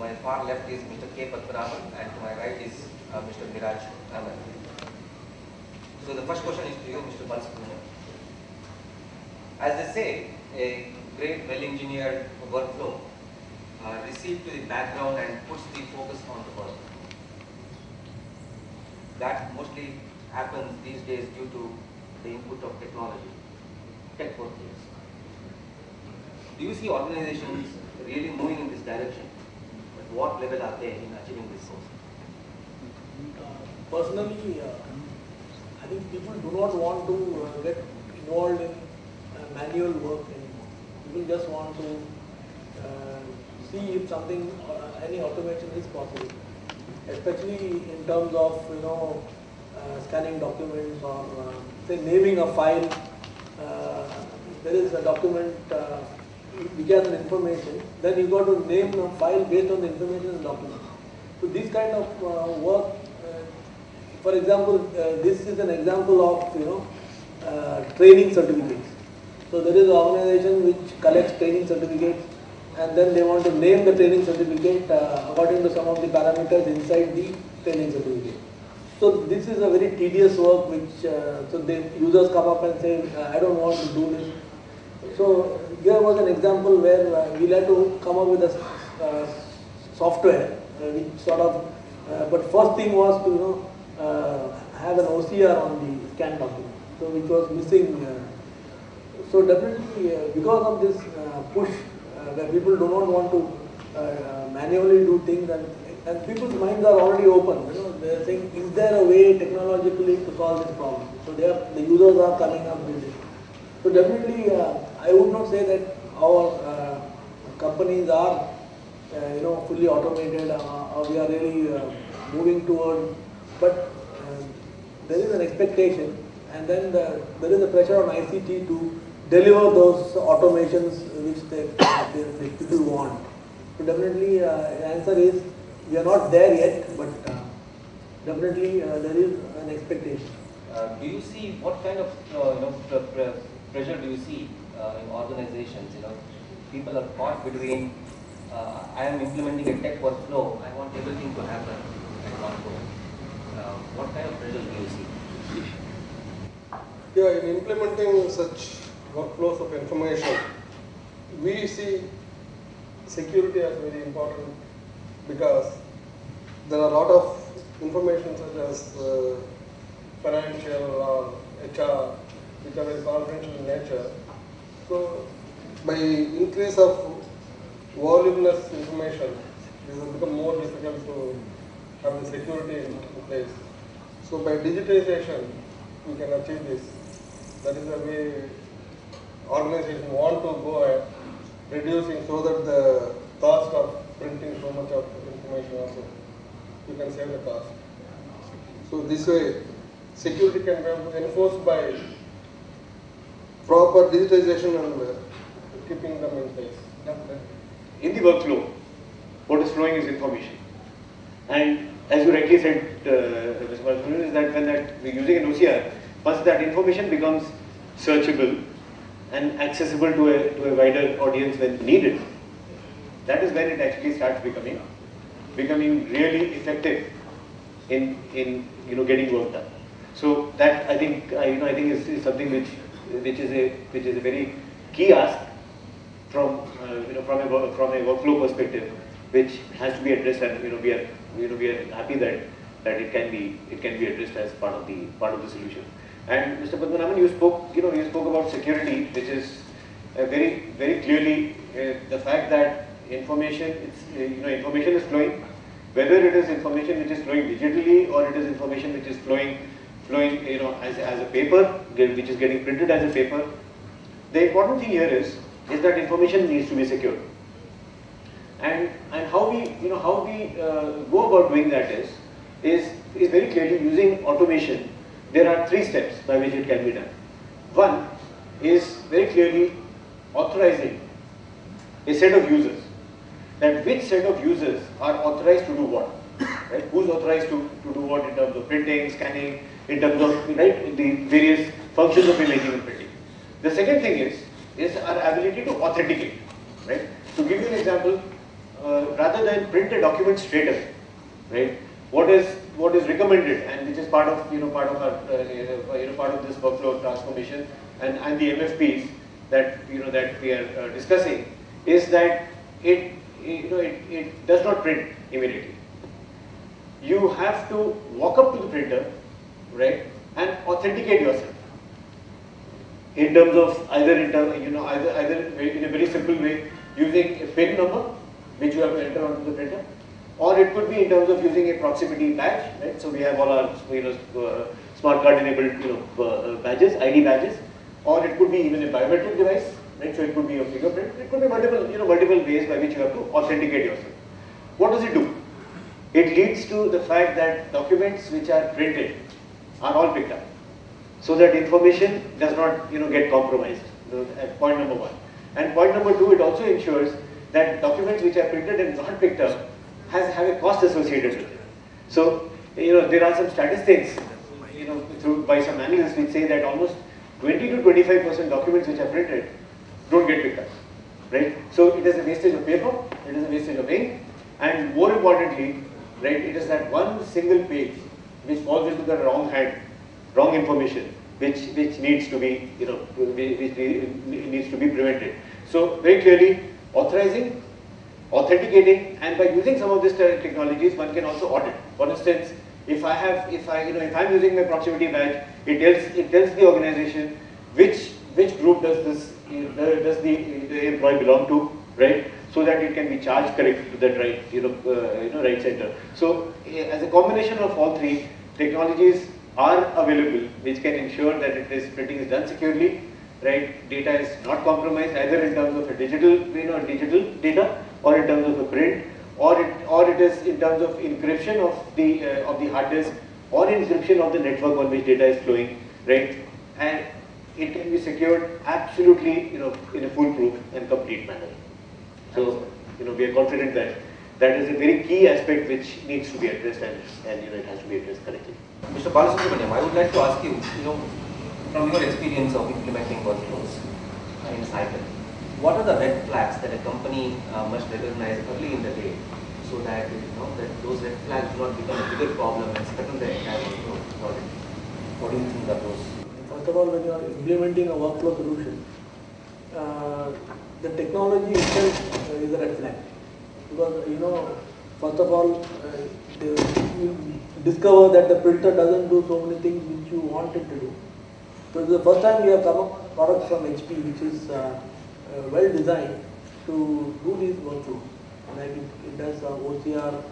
my far left is Mr. K. Padmanabhan, and to my right is Mr. Miraj Ahmed. So the first question is to you, Mr. Balsubrahmanyam. As they say, a great, well-engineered workflow received to the background and puts the focus on the work. That mostly happens these days due to the input of technology, tech workflows. Do you see organizations really moving in this direction? At what level are they in achieving this goal? Personally, I think people do not want to get involved in manual work anymore. People just want to see if something, any automation is possible, especially in terms of scanning documents or say naming a file. There is a document which has an information, then you got to name a file based on the information in the document. So this kind of work, for example, this is an example of training certificates. So there is an organization which collects training certificates, and then they want to name the training certificate according to some of the parameters inside the training certificate. So this is a very tedious work which, so the users come up and say, I don't want to do this. So here was an example where we had to come up with a software which sort of, but first thing was to have an OCR on the scan document, so which was missing. So definitely because of this push where people do not want to manually do things, and people's minds are already open. They are saying, is there a way technologically to solve this problem? So the users are coming up with it. So definitely, I would not say that our companies are fully automated or we are really moving toward, but there is an expectation, and then there is a pressure on ICT to deliver those automations which the people want. So definitely, the answer is we are not there yet, but definitely there is an expectation. Do you see what kind of pressure do you see in organizations? People are caught between I am implementing a tech workflow, I want everything to happen at one go. What kind of pressure do you see? Yeah, in implementing such workflows of information, we see security as very important because there are a lot of information such as financial or HR which are very confidential in nature. So by increase of voluminous information, it will become more difficult to have the security in place. So by digitization, we can achieve this. That is the way organizations want to go ahead, reducing so that the cost of printing so much of information also, you can save the cost. So this way, security can be enforced by proper digitization and keeping them in place. In the workflow, what is flowing is information. And as you rightly said, Mr. Balsubrahmanyam, is that when we're using an OCR, once that information becomes searchable and accessible to a wider audience when needed, that is when it actually starts becoming really effective in getting work done. So that I think is something which is a very key ask from from a workflow perspective, which has to be addressed, and we are happy that it can be addressed as part of the solution. And Mr. Padmanabhan, you spoke about security, which is very clearly the fact that information is flowing, whether it is information which is flowing digitally or it is information which is flowing as a paper, which is getting printed as a paper. The important thing here is that information needs to be secure. And how we go about doing that is very clearly using automation. There are 3 steps by which it can be done. One is very clearly authorizing a set of users. That which set of users are authorized to do what? Right? Who's authorized to do what in terms of printing, scanning, in terms of the various functions of imaging and printing. The second thing is our ability to authenticate. Right? To give you an example, rather rather than print a document straight away, right? What is recommended, and which is part of part of our part of this workflow transformation and the MFPs that that we are discussing, is that it does not print immediately. You have to walk up to the printer, right, and authenticate yourself in terms of either in a very simple way, using a PIN number which you have to enter onto the printer, or it could be in terms of using a proximity badge, right? So we have all our smart card enabled badges, ID badges, or it could be even a biometric device, right? So it could be a fingerprint. It could be multiple ways by which you have to authenticate yourself. What does it do? It leads to the fact that documents which are printed are all picked up, so that information does not get compromised. Point number one. And point number two, it also ensures that documents which are printed and not picked up have a cost associated with it. So there are some statistics by some analysts which say that almost 20 to 25% documents which are printed don't get picked up, right? So it is a wastage of paper, it is a wastage of ink, and more importantly, right, it is that one single page which falls into the wrong hand, wrong information, which needs to be needs to be prevented. So very clearly, authorizing, authenticating, and by using some of these technologies, one can also audit. For instance, if I'm using my proximity badge, it tells the organization which group does the employee belong to, right? So that it can be charged correctly to that right center. So as a combination of all three, technologies are available which can ensure that printing is done securely, right? Data is not compromised either in terms of a digital data, or in terms of a print, or it is in terms of encryption of the hard disk, or encryption of the network on which data is flowing, right? And it can be secured absolutely in a foolproof and complete manner. So we are confident that that is a very key aspect which needs to be addressed, and it has to be addressed correctly. Mr. Balasubramaniam, I would like to ask you, from your experience of implementing workflows in cycle, what are the red flags that a company must recognize early in the day, so that that those red flags do not become a bigger problem and scuttle the entire workflow project? What do you think of those? First of all, when you are implementing a workflow solution, the technology itself is a red flag, because first of all, you discover that the printer doesn't do so many things which you want it to do. So this is the first time we have come up with products from HP which is well designed to do these workflows. Like it does OCR,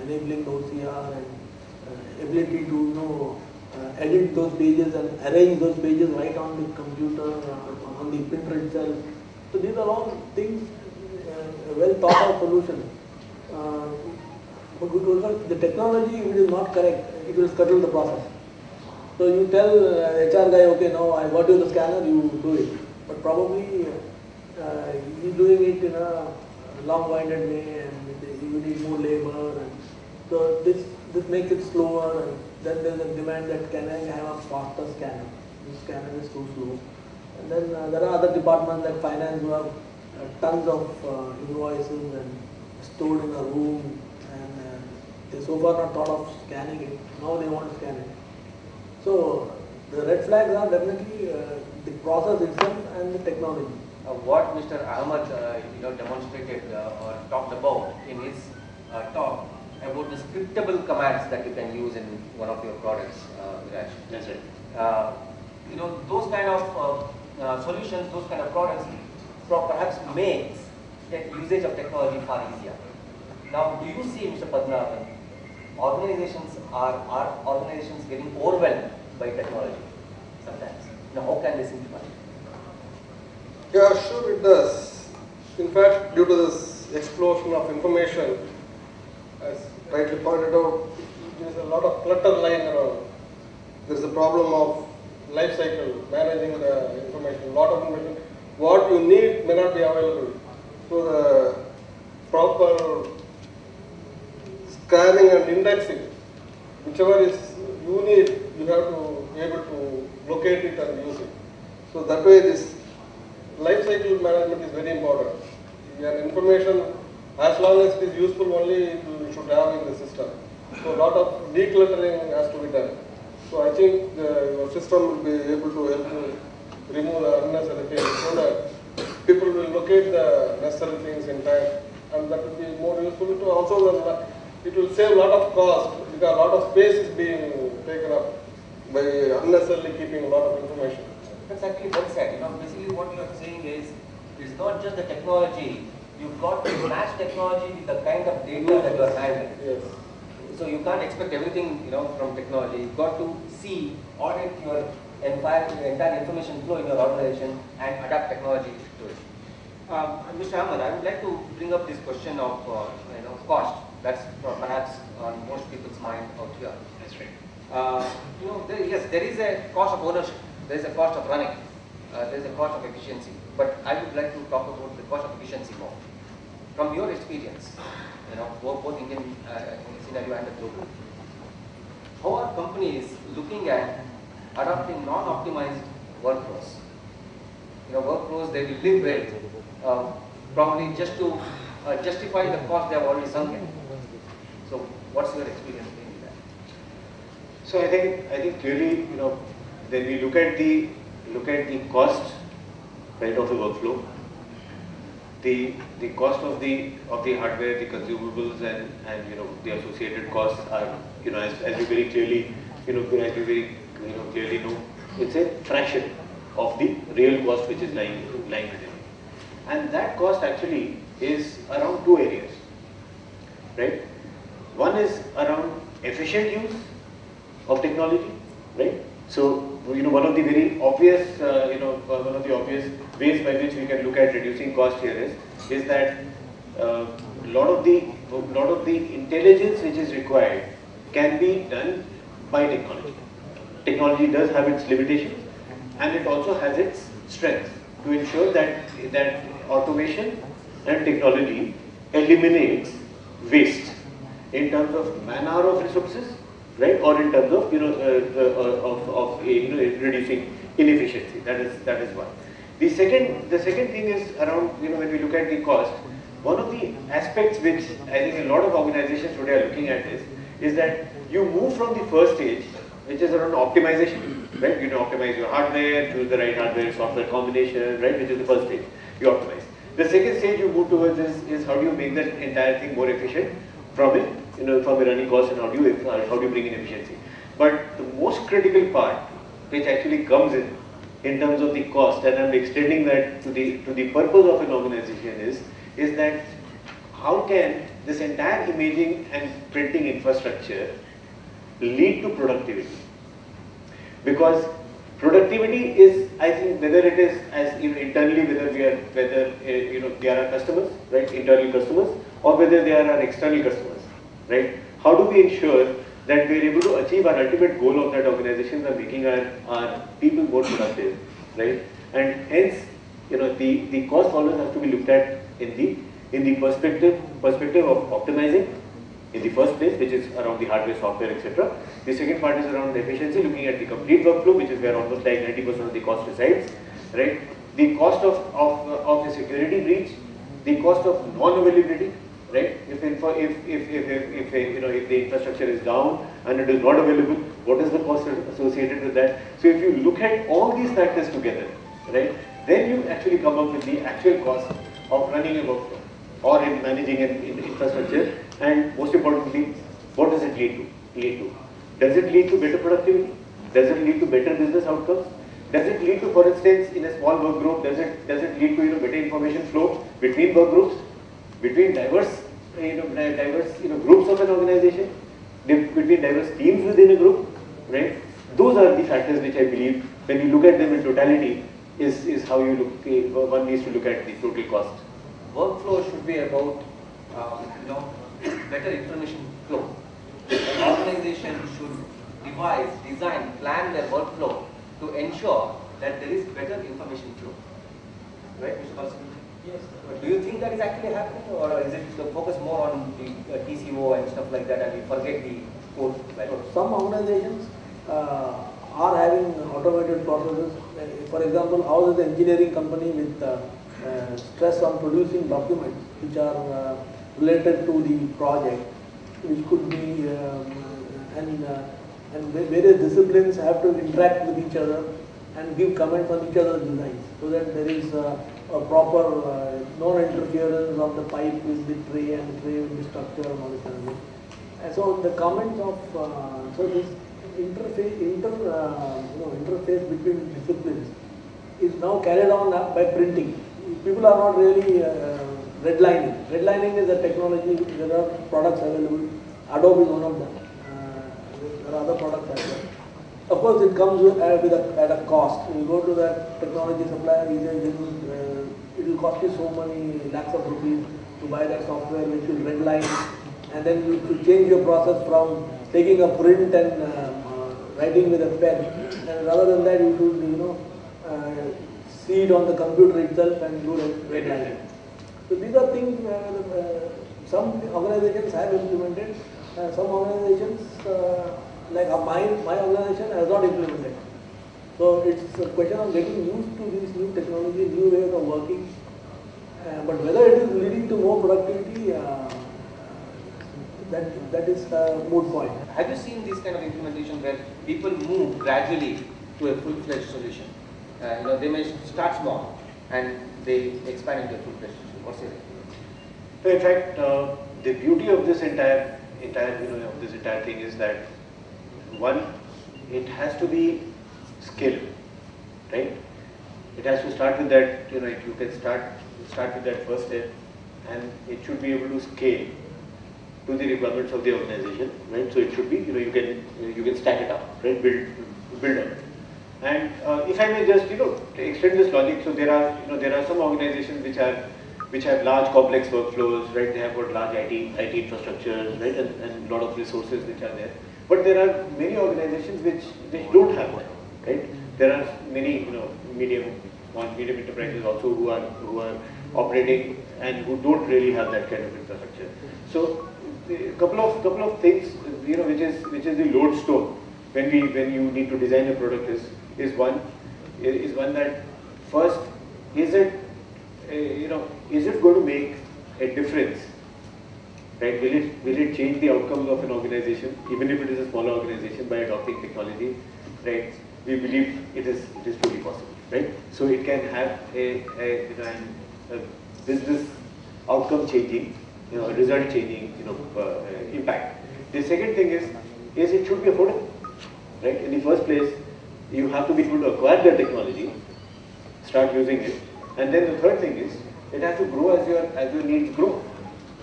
enabling the OCR, and ability to edit those pages and arrange those pages right on the computer, on the printer itself. So these are all things, well thought out solutions. But the technology, if it is not correct, it will scuttle the process. So you tell HR guy, okay, now I got you the scanner, you do it. But probably he's doing it in a long-winded way, and you need more labor. And so this makes it slower. And then there's a demand that can I have a faster scanner? This scanner is too slow. And then there are other departments like finance who have tons of invoices and stored in a room, and they so far not thought of scanning it. Now they want to scan it. So the red flags are definitely the process itself and the technology. What Mr. Ahmad demonstrated or talked about in his talk about the scriptable commands that you can use in one of your products, Viraj. That's right. Those kind of solutions, those kind of products perhaps makes that usage of technology far easier. Now, do you see, Mr. Padmanabhan, organizations getting overwhelmed by technology sometimes? Now, how can they simplify it? Yeah, sure it does. In fact, due to this explosion of information, as rightly pointed out, there is a lot of clutter lying around. There is a problem of life cycle, managing the information, a lot of information. What you need may not be available. So the proper scanning and indexing, whichever is you need, you have to be able to locate it and use it. So that way this life cycle management is very important. Your information As long as it is useful only, you should have in the system. So a lot of decluttering has to be done. So I think your system will be able to help you remove the unnecessary things so that people will locate the necessary things in time, and that will be more useful to also it will save a lot of cost because a lot of space is being taken up by unnecessarily keeping a lot of information. That's actually well said. Basically what you are saying is, it's not just the technology. You've got to match technology with the kind of data that you are handling. Yes. So you can't expect everything, from technology. You've got to audit your entire information flow in your organization and adapt technology to it. Mr. Ahmed, I would like to bring up this question of, cost. That's perhaps on most people's mind out here. That's right. Yes, there is a cost of ownership. There is a cost of running. There is a cost of efficiency. But I would like to talk about the cost of efficiency more. From your experience, both Indian scenario and the global, how are companies looking at adopting non-optimized workflows? Workflows they will live with, probably just to justify the cost they have already sunk in. So, what's your experience in that? So I think clearly, when we look at the cost, right, of the workflow, the cost of the hardware, the consumables, and the associated costs are, as you very clearly clearly know, it's a fraction of the real cost which is lying within it. And that cost actually is around two areas, right? One is around efficient use of technology, right? So, one of the very obvious, one of the obvious ways by which we can look at reducing cost here is that a lot of the intelligence which is required can be done by technology. Technology does have its limitations, and it also has its strengths to ensure that automation and technology eliminates waste in terms of man-hour of resources, right, or in terms of reducing inefficiency. That is one. The second thing is around, when we look at the cost, one of the aspects which I think a lot of organizations today are looking at is that you move from the first stage, which is around optimization, right? You optimize your hardware, choose the right hardware software combination, right, which is the first stage. You optimize. The second stage you move towards is how do you make that entire thing more efficient from a running cost, and how do you bring in efficiency. But the most critical part, which actually comes in terms of the cost, and I'm extending that to the purpose of an organization is that how can this entire imaging and printing infrastructure lead to productivity? Because productivity is, I think, whether it is as internally, whether they are our customers, right, internal customers, or whether they are our external customers, right? How do we ensure that we are able to achieve our ultimate goal of that organization by making our people more productive, right? And hence, the cost always has to be looked at in the perspective of optimizing in the first place, which is around the hardware, software, etc. The second part is around efficiency, looking at the complete workflow, which is where almost like 90% of the cost resides, right? The cost of the security breach, the cost of non-availability, right? If the infrastructure is down and it is not available, what is the cost associated with that? So if you look at all these factors together, right, then you actually come up with the actual cost of running a workflow or in managing an infrastructure. And most importantly, what does it lead to? Does it lead to better productivity? Does it lead to better business outcomes? Does it lead to, for instance, in a small work group, does it lead to better information flow between work groups, between diverse groups of an organization, between diverse teams within a group, right? Those are the factors which I believe, when you look at them in totality, is how one needs to look at the total cost. Workflow should be about better information flow. An organization should design, plan their workflow to ensure that there is better information flow. Right, Mr. Balsan? Yes. Do you think that is actually happening, or is it the focus more on the TCO and stuff like that, and we forget the code? Some organizations are having automated processes. For example, ours is an engineering company with stress on producing documents which are related to the project, which could be and various disciplines have to interact with each other and give comments on each other's designs, so that there is a proper non-interference of the pipe with the tray and the tray with the structure and all this kind of thing. And so the comments of so this interface between disciplines is now carried on by printing. People are not really redlining. Redlining is a technology. There are products available. Adobe is one of them. There are other products as well. Of course, it comes at a cost. You go to that technology supplier, it will cost you so many lakhs of rupees to buy that software which will redline, and then you to change your process from taking a print and writing with a pen, and rather than that you should see it on the computer itself and do redlining. So these are things some organizations have implemented, some organizations like my organization has not implemented. So it's a question of getting used to this new technology, new ways of working. But whether it is leading to more productivity, that is a moot point. Have you seen this kind of implementation where people move gradually to a full-fledged solution? They may start small and they expand into a full-fledged solution. What's your opinion? So in fact, the beauty of this entire thing is that, one, it has to be skill, right? It has to start with that. You can start with that first step, and it should be able to scale to the requirements of the organization, right? So it should be, you can stack it up, right? Build up. And if I may just, extend this logic, so there are some organizations which have large complex workflows, right? They have got large IT infrastructures, right? And a lot of resources which are there. But there are many organizations which don't have that, right? There are many, medium enterprises also who are operating and who don't really have that kind of infrastructure. So a couple of things, which is the lodestone when you need to design a product is one that first, is it going to make a difference, right? Will it change the outcomes of an organization, even if it is a smaller organization, by adopting technology, right? We believe it is truly possible, right? So it can have a business outcome changing, result changing, impact. The second thing is it should be affordable, right? In the first place, you have to be able to acquire the technology, start using it, and then the third thing is it has to grow as your needs grow.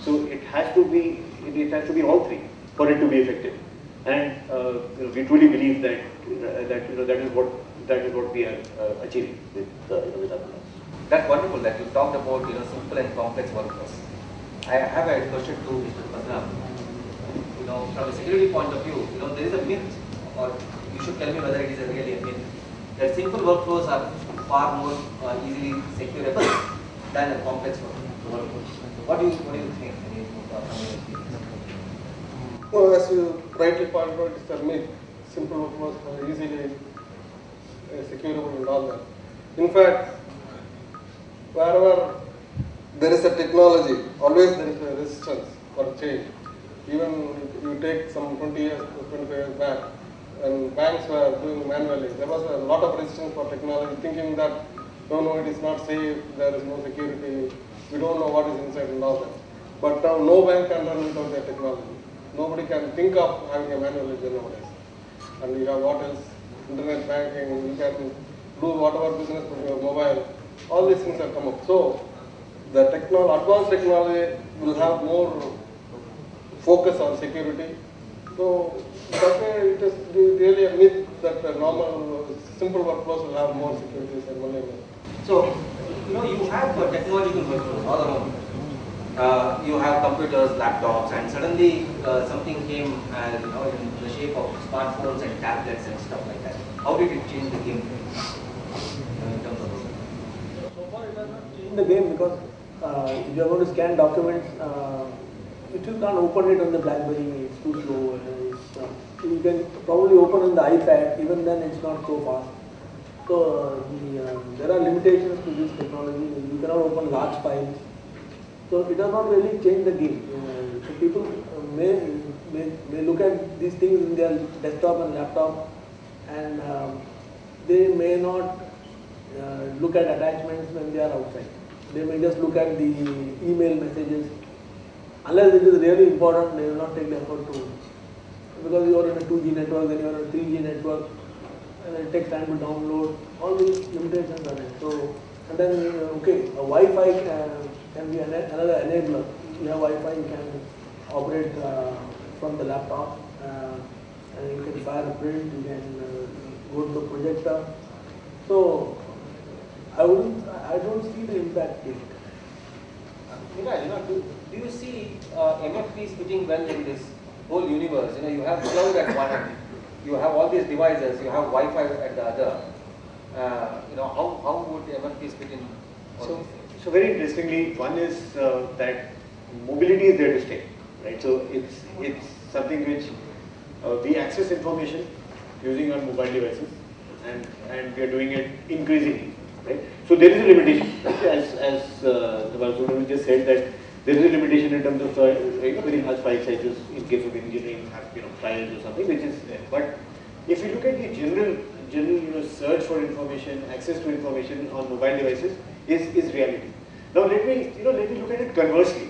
So it has to be all three for it to be effective. And we truly believe that is what we are achieving with our products. That's wonderful that you talked about simple and complex workflows. I have a question to Mr. Padram. From a security point of view, there is a myth, or you should tell me whether it is really a myth, that simple workflows are far more easily securable than a complex workflow. What do you think? Well, as you rightly pointed out, it's a myth. Simple workflows are easily securable and all that. In fact, wherever there is a technology, always there is a resistance for change. Even you take some 20 years, 25 years back, when banks were doing manually, there was a lot of resistance for technology, thinking that, no, it is not safe, there is no security, we don't know what is inside and all that. But now no bank can run without their technology. Nobody can think of having a manual ledger nowadays. And you have what else? Internet banking, you can do whatever business with your mobile. All these things have come up. So the advanced technology will have more focus on security. So that way it is really a myth that normal simple workflows will have more security than one email. So you have technological workflows all around. You have computers, laptops, and suddenly something came in the shape of smartphones and tablets and stuff like that. How did it change the game in terms of work? So far it has not changed the game, because if you are going to scan documents, you still can't open it on the BlackBerry, it's too slow. You can probably open on the iPad, even then it's not so fast. So there are limitations to this technology. You cannot open large files. So it does not really change the game. So people may look at these things in their desktop and laptop, and they may not look at attachments when they are outside. They may just look at the email messages. Unless it is really important, they will not take the effort to, because you are in a 2G network, then you are in a 3G network, and it takes time to download. All these limitations are there. So, and then okay, a Wi-Fi can be another enabler. You have Wi-Fi, you can operate from the laptop, and you can fire a print, you can go to the projector. So I don't see the impact yet. Niraj, do you see MFPs fitting well in this whole universe? You have cloud at one end, you have all these devices, you have Wi-Fi at the other. How would MFPs fit in all these things? So very interestingly, one is that mobility is there to stay, right? So it's something which we access information using our mobile devices, and we are doing it increasingly, right? So there is a limitation, right? As the Balsubrahmanyam just said, that there is a limitation in terms of very large file sizes in case of engineering, files or something, which is there. But if you look at the general search for information, access to information on mobile devices is reality. Now let me look at it conversely.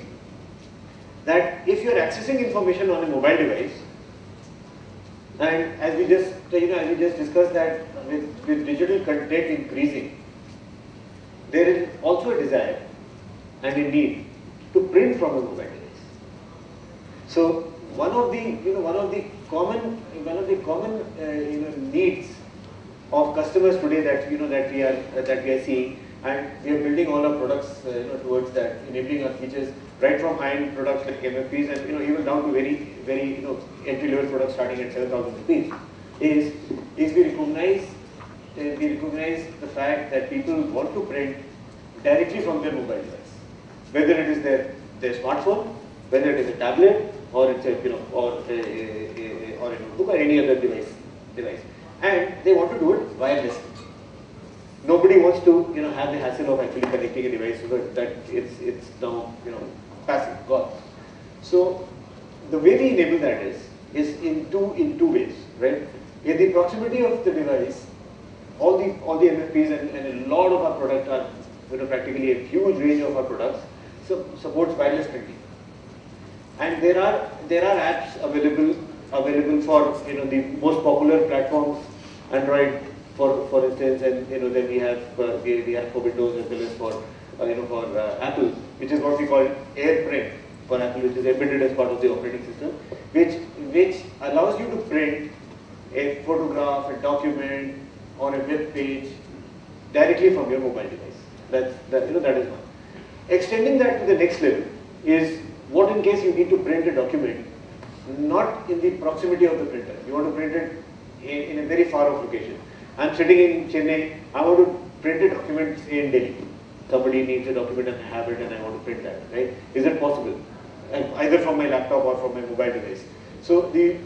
That if you are accessing information on a mobile device, and as we just discussed that with digital content increasing, there is also a desire and a need to print from a mobile device. So one of the common needs of customers today that we are seeing, and we are building all our products towards that, enabling our features right from high-end products like MFPs and even down to very entry-level products starting at 7,000 rupees. Is we recognize the fact that people want to print directly from their mobile device, whether it is their smartphone, whether it is a tablet, or it's or a notebook or any other device, and they want to do it wirelessly. Nobody wants to have the hassle of actually connecting a device so that it's now passive, gone. So the way we enable that is in two ways, right? In the proximity of the device, all the MFPs and a lot of our products are practically a huge range of our products supports wireless printing, and there are apps available for the most popular platforms, Android for instance, and then we have for Windows as well as for Apple, which is what we call AirPrint for Apple, which is embedded as part of the operating system, which allows you to print a photograph, a document, or a web page directly from your mobile device. That is one. Extending that to the next level is what in case you need to print a document not in the proximity of the printer. You want to print it in a very far off location. I'm sitting in Chennai, I want to print a document in Delhi. Somebody needs a document and I have it and I want to print that, right? Is it possible? Either from my laptop or from my mobile device. So the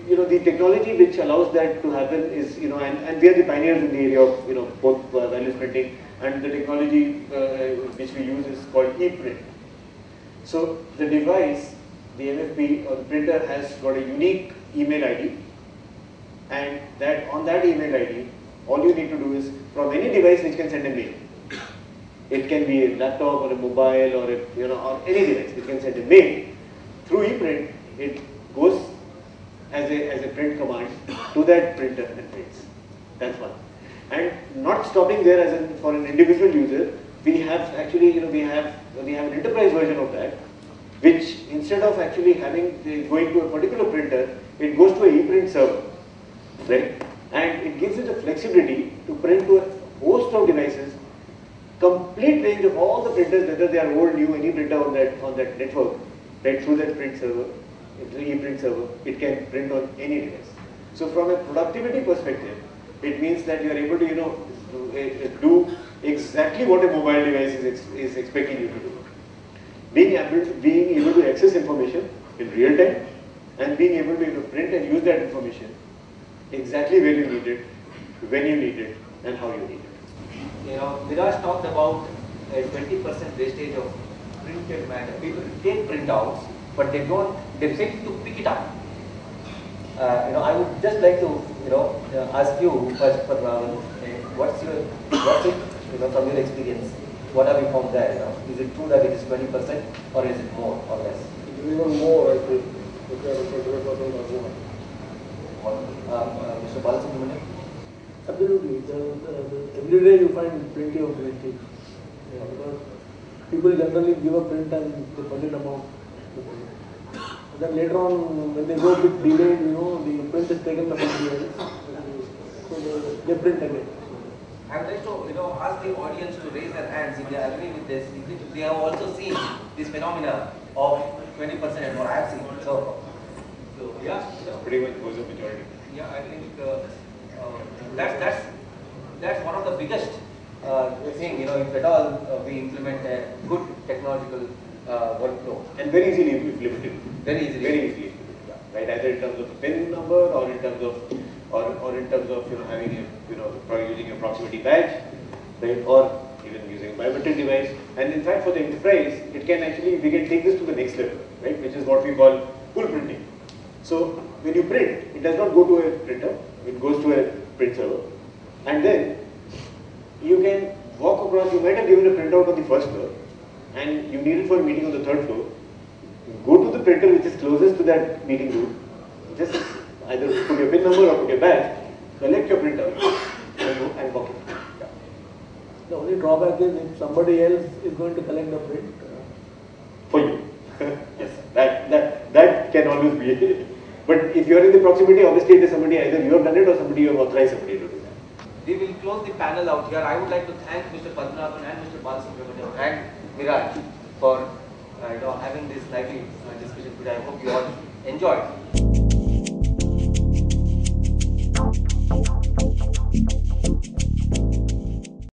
technology which allows that to happen is and we are the pioneers in the area of both wireless printing, and the technology which we use is called e-print. So the device, the MFP or the printer has got a unique email ID, and on that email ID, all you need to do is from any device which can send a mail. It can be a laptop or a mobile or or any device which can send a mail. Through e-print, it goes as a print command to that printer and prints. That's one. And not stopping there for an individual user, we have actually we have an enterprise version of that, which instead of actually going to a particular printer, it goes to a e-print server, right? And it gives you the flexibility to print to a host of devices, complete range of all the printers, whether they are old, new, any printer on that network, right? Through that print server, the e-print server, it can print on any device. So from a productivity perspective, it means that you are able to do exactly what a mobile device is expecting you to do. Being able to access information in real time, and being able to print and use that information exactly where you need it, when you need it, and how you need it. Viraj talked about a 20% wastage of printed matter. People take printouts, but they don't. They fail to pick it up. I would just like to, ask you first, what's it, from your experience, what have you found there? Is it true that it is 20% or is it more or less? It is even more, I think. If you are 25% or more. Mr. Balasubramanian? Absolutely. Every day you find plenty of mistakes. Because people generally give a print and they forget about the print. And then later on, when they go a bit delayed, the print is taken by somebody else. So they print again. I would like to, ask the audience to raise their hands if they agree with this. If they have also seen this phenomena of 20% and more. I have seen. So yeah, Pretty much goes a majority. yeah, I think that's one of the biggest thing. If at all we implement a good technological workflow And very easily implemented. very easily. Very easily. Yeah. Right, either in terms of PIN number or in terms of having using a proximity badge, right, or even using a biometric device. And in fact, for the enterprise, we can take this to the next level, right, which is what we call full printing. So when you print, it does not go to a printer; it goes to a print server, and then you can walk across. You might have given a printout on the first floor, and you need it for a meeting on the third floor. Go to the printer which is closest to that meeting room. Just either put your PIN number or put your badge, select your printer, and walk it. Yeah. The only drawback is if somebody else is going to collect the print. For you. Yes, that can always be. But if you are in the proximity, obviously it is somebody, either you have done it or somebody you have authorized somebody to do that. We will close the panel out here. I would like to thank Mr. Padmanabhan and Mr. Balasubramanian and Miraj for having this lively discussion today. I hope you all enjoyed.